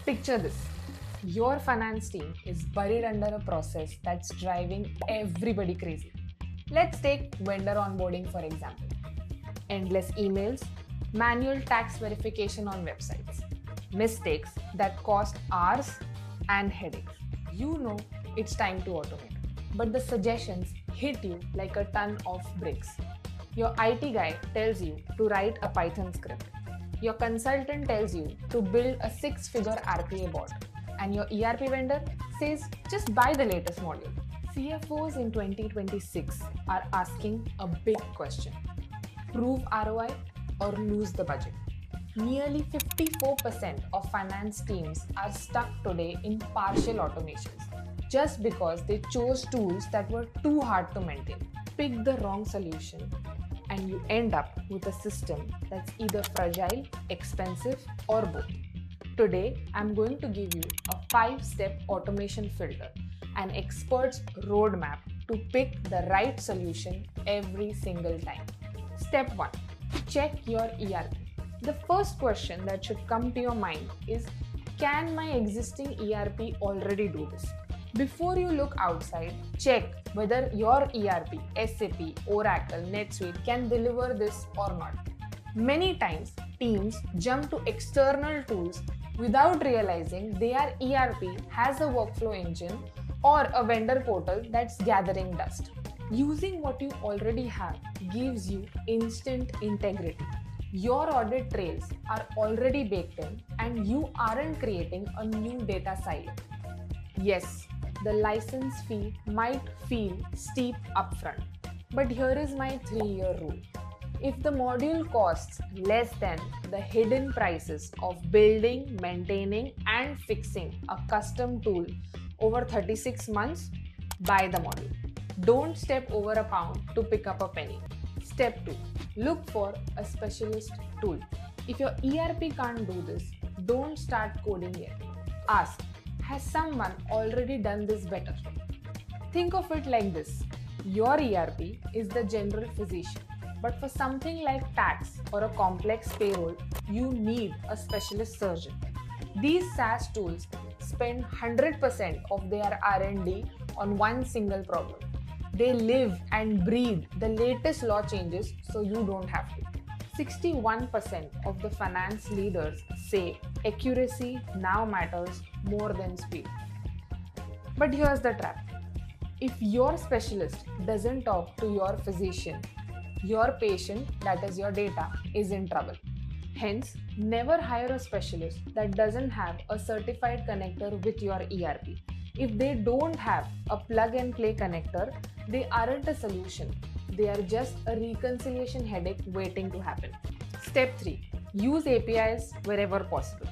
Picture this. Your finance team is buried under a process that's driving everybody crazy. Let's take vendor onboarding for example. Endless emails, manual tax verification on websites, mistakes that cost hours and headaches. You know it's time to automate, but the suggestions hit you like a ton of bricks. Your IT guy tells you to write a Python script. Your consultant tells you to build a 6-figure RPA bot. And your ERP vendor says just buy the latest module. CFOs in 2026 are asking a big question. Prove ROI or lose the budget. Nearly 54% of finance teams are stuck today in partial automations just because they chose tools that were too hard to maintain. Pick the wrong solution and you end up with a system that's either fragile, expensive, or both. Today, I'm going to give you a 5-step automation filter, an expert's roadmap to pick the right solution every single time. Step 1. Check your ERP. The first question that should come to your mind is, can my existing ERP already do this? Before you look outside, check whether your ERP, SAP, Oracle, NetSuite can deliver this or not. Many times, teams jump to external tools without realizing their ERP has a workflow engine or a vendor portal that's gathering dust. Using what you already have gives you instant integrity. Your audit trails are already baked in and you aren't creating a new data silo. Yes, the license fee might feel steep upfront, but here is my 3-year rule. If the module costs less than the hidden prices of building, maintaining, and fixing a custom tool over 36 months, buy the module. Don't step over a pound to pick up a penny. Step 2. Look for a specialist tool. If your ERP can't do this, don't start coding yet. Ask, has someone already done this better? Think of it like this. Your ERP is the general physician. But for something like tax or a complex payroll, you need a specialist surgeon. These SaaS tools spend 100% of their R&D on one single problem. They live and breathe the latest law changes so you don't have to. 61% of the finance leaders say accuracy now matters more than speed. But here's the trap. If your specialist doesn't talk to your physician, your patient, that is your data, is in trouble. Hence, never hire a specialist that doesn't have a certified connector with your ERP. If they don't have a plug-and-play connector, they aren't a solution. They are just a reconciliation headache waiting to happen. Step 3. Use APIs wherever possible.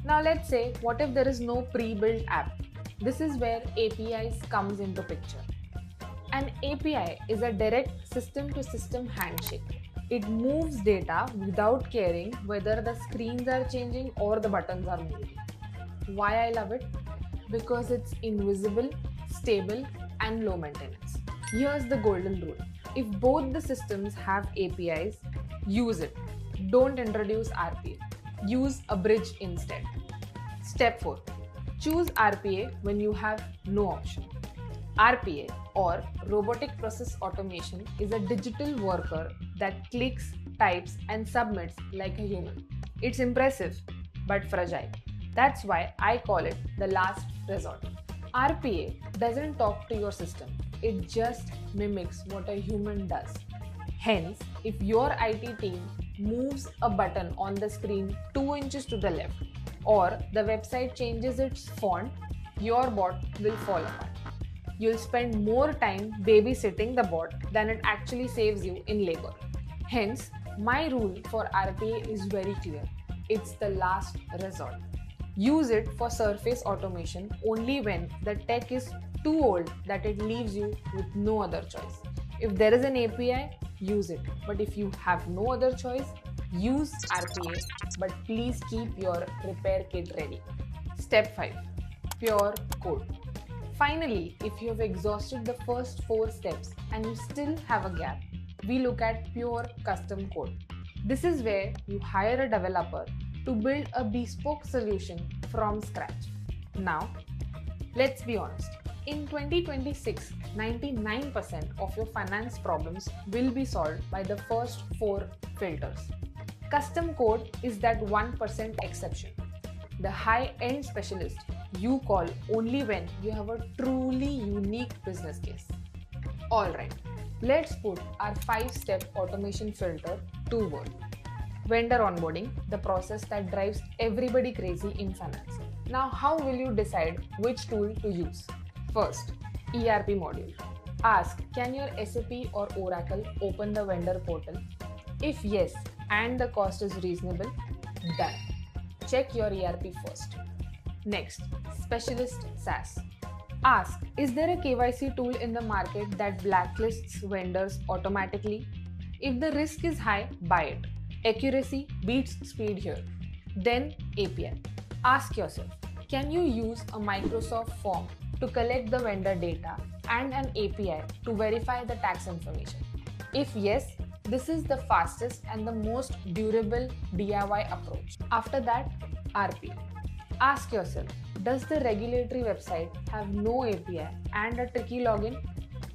Now let's say, what if there is no pre-built app? This is where APIs comes into picture. An API is a direct system-to-system handshake. It moves data without caring whether the screens are changing or the buttons are moving. Why I love it? Because it's invisible, stable, and low maintenance. Here's the golden rule. If both the systems have APIs, use it. Don't introduce RPA. Use a bridge instead. Step 4. Choose RPA when you have no option. RPA, or Robotic Process Automation, is a digital worker that clicks, types, and submits like a human. It's impressive, but fragile. That's why I call it the last resort. RPA doesn't talk to your system. It just mimics what a human does. Hence, if your IT team moves a button on the screen 2 inches to the left, or the website changes its font, your bot will fall apart. You'll spend more time babysitting the bot than it actually saves you in labor. Hence, my rule for RPA is very clear. It's the last resort. Use it for surface automation only when the tech is too old that it leaves you with no other choice. If there is an API, use it. But if you have no other choice, use RPA, but please keep your repair kit ready. Step 5. Pure code. Finally, if you have exhausted the first 4 steps and you still have a gap, we look at pure custom code. This is where you hire a developer to build a bespoke solution from scratch. Now, let's be honest. In 2026, 99% of your finance problems will be solved by the first 4 filters. Custom code is that 1% exception. The high-end specialist you call only when you have a truly unique business case. Alright, let's put our 5-step automation filter to work. Vendor onboarding, the process that drives everybody crazy in finance. Now, how will you decide which tool to use? First, ERP module. Ask, can your SAP or Oracle open the vendor portal? If yes, and the cost is reasonable, done. Check your ERP first. Next, specialist SaaS. Ask, is there a KYC tool in the market that blacklists vendors automatically? If the risk is high, buy it. Accuracy beats speed here. Then API. Ask yourself, can you use a Microsoft form to collect the vendor data and an API to verify the tax information? If yes, this is the fastest and the most durable DIY approach. After that, RP. Ask yourself, does the regulatory website have no API and a tricky login?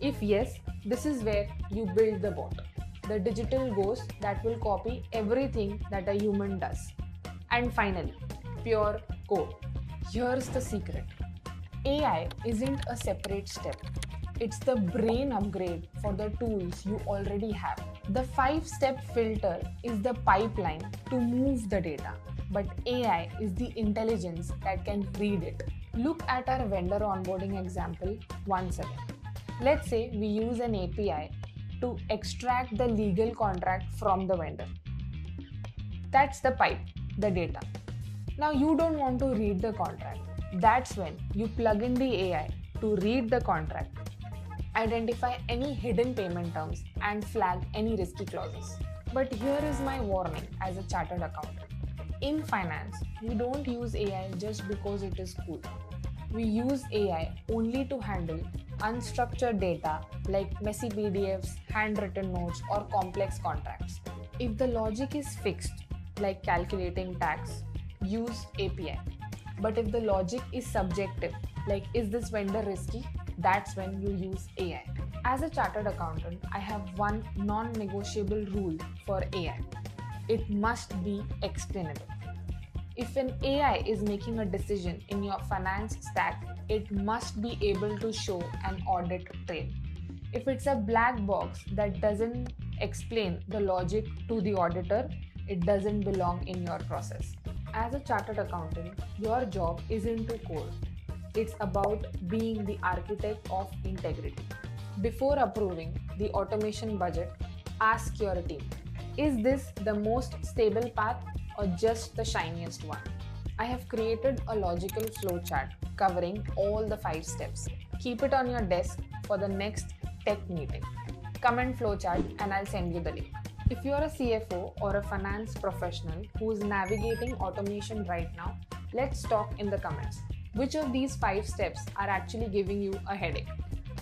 If yes, this is where you build the bot, the digital ghost that will copy everything that a human does. And finally, pure code. Here's the secret. AI isn't a separate step. It's the brain upgrade for the tools you already have. The 5-step filter is the pipeline to move the data, but AI is the intelligence that can read it. Look at our vendor onboarding example once again. Let's say we use an API to extract the legal contract from the vendor. That's the pipe, the data. Now you don't want to read the contract. That's when you plug in the AI to read the contract, identify any hidden payment terms, and flag any risky clauses. But here is my warning as a chartered accountant. In finance, we don't use AI just because it is cool. We use AI only to handle unstructured data like messy PDFs, handwritten notes, or complex contracts. If the logic is fixed, like calculating tax, use API. But if the logic is subjective, like is this vendor risky, that's when you use AI. As a chartered accountant, I have one non-negotiable rule for AI. It must be explainable. If an AI is making a decision in your finance stack, it must be able to show an audit trail. If it's a black box that doesn't explain the logic to the auditor, it doesn't belong in your process. As a chartered accountant, your job isn't to code. It's about being the architect of integrity. Before approving the automation budget, ask your team, is this the most stable path or just the shiniest one? I have created a logical flowchart covering all the 5 steps. Keep it on your desk for the next tech meeting. Comment flowchart and I'll send you the link. If you're a CFO or a finance professional who's navigating automation right now, let's talk in the comments. Which of these 5 steps are actually giving you a headache?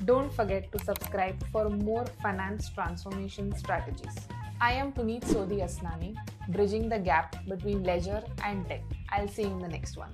Don't forget to subscribe for more finance transformation strategies. I am Puneet Sodhi Asnani, bridging the gap between leisure and tech. I'll see you in the next one.